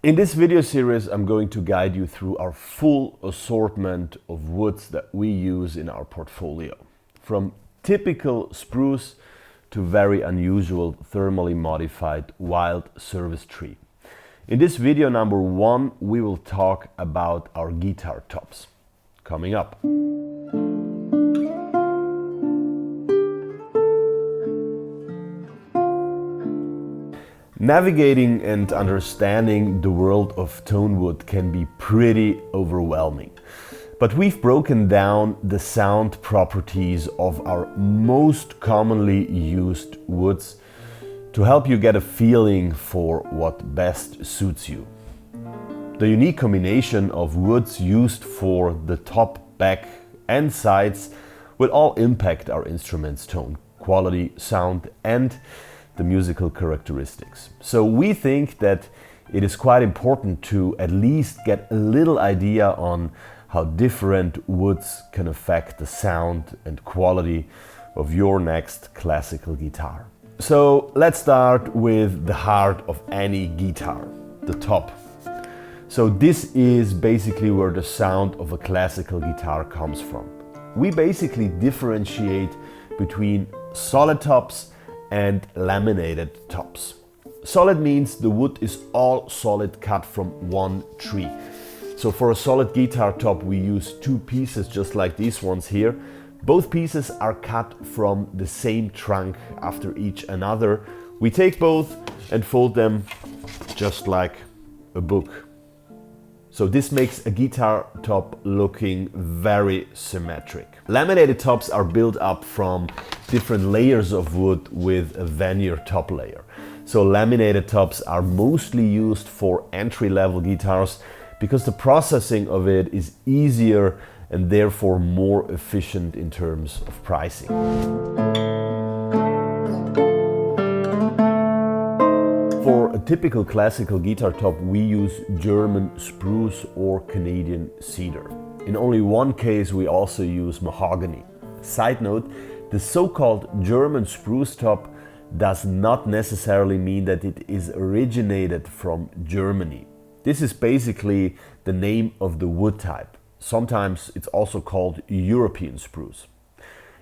In this video series, I'm going to guide you through our full assortment of woods that we use in our portfolio. From typical spruce to very unusual thermally modified wild service tree. In this video number 1, we will talk about our guitar tops. Coming up. Navigating and understanding the world of tonewood can be pretty overwhelming. But we've broken down the sound properties of our most commonly used woods to help you get a feeling for what best suits you. The unique combination of woods used for the top, back and sides will all impact our instrument's tone, quality, sound and the musical characteristics. So we think that it is quite important to at least get a little idea on how different woods can affect the sound and quality of your next classical guitar. So let's start with the heart of any guitar, the top. So this is basically where the sound of a classical guitar comes from. We basically differentiate between solid tops and laminated tops. Solid means the wood is all solid cut from one tree. So for a solid guitar top we use two pieces just like these ones here. Both pieces are cut from the same trunk after each another. We take both and fold them just like a book. So this makes a guitar top looking very symmetric. Laminated tops are built up from different layers of wood with a veneer top layer. So laminated tops are mostly used for entry-level guitars because the processing of it is easier and therefore more efficient in terms of pricing. For a typical classical guitar top, we use German spruce or Canadian cedar. In only one case, we also use mahogany. Side note, the so-called German spruce top does not necessarily mean that it is originated from Germany. This is basically the name of the wood type. Sometimes it's also called European spruce.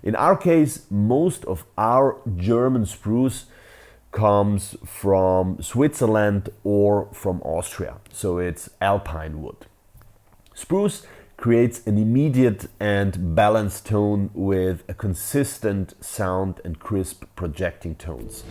In our case, most of our German spruce comes from Switzerland or from Austria, so it's alpine wood. Spruce creates an immediate and balanced tone with a consistent sound and crisp projecting tones.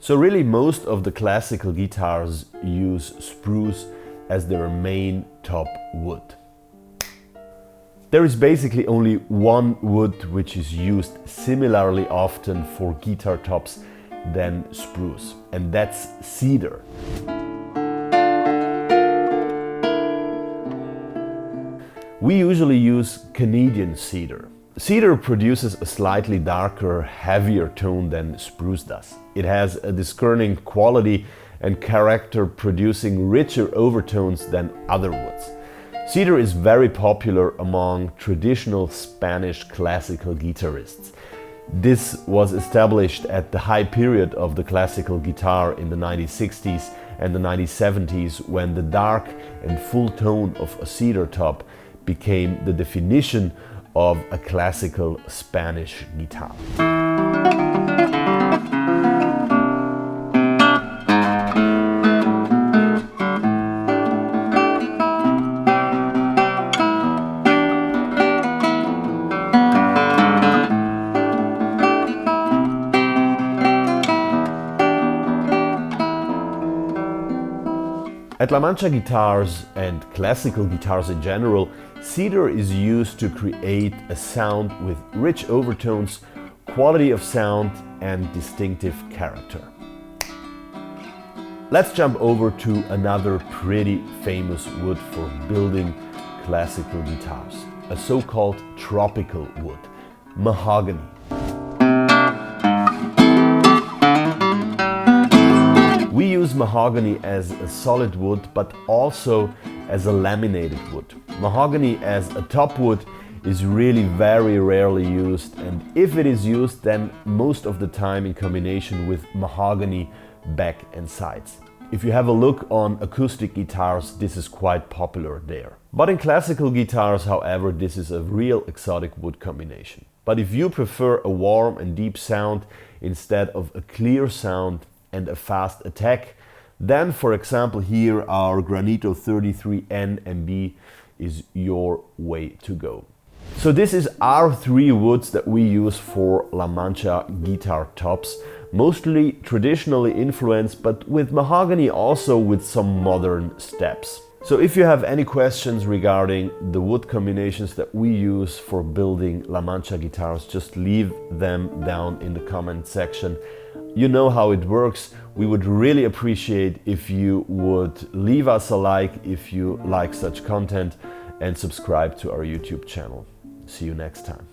So really most of the classical guitars use spruce as their main top wood. There is basically only one wood which is used similarly often for guitar tops than spruce, and that's cedar. We usually use Canadian cedar. Cedar produces a slightly darker, heavier tone than spruce does. It has a discerning quality and character, producing richer overtones than other woods. Cedar is very popular among traditional Spanish classical guitarists. This was established at the high period of the classical guitar in the 1960s and the 1970s, when the dark and full tone of a cedar top became the definition of a classical Spanish guitar. At La Mancha Guitars and classical guitars in general, cedar is used to create a sound with rich overtones, quality of sound and distinctive character. Let's jump over to another pretty famous wood for building classical guitars, a so-called tropical wood, mahogany. We use mahogany as a solid wood, but also as a laminated wood. Mahogany as a top wood is really very rarely used, and if it is used, then most of the time in combination with mahogany back and sides. If you have a look on acoustic guitars, this is quite popular there. But in classical guitars, however, this is a real exotic wood combination. But if you prefer a warm and deep sound instead of a clear sound and a fast attack, then for example here our Granito 33N MB is your way to go. So this is our three woods that we use for La Mancha guitar tops, mostly traditionally influenced, but with mahogany also with some modern steps. So if you have any questions regarding the wood combinations that we use for building La Mancha guitars, just leave them down in the comment section. You know how it works. We would really appreciate if you would leave us a like if you like such content and subscribe to our YouTube channel. See you next time.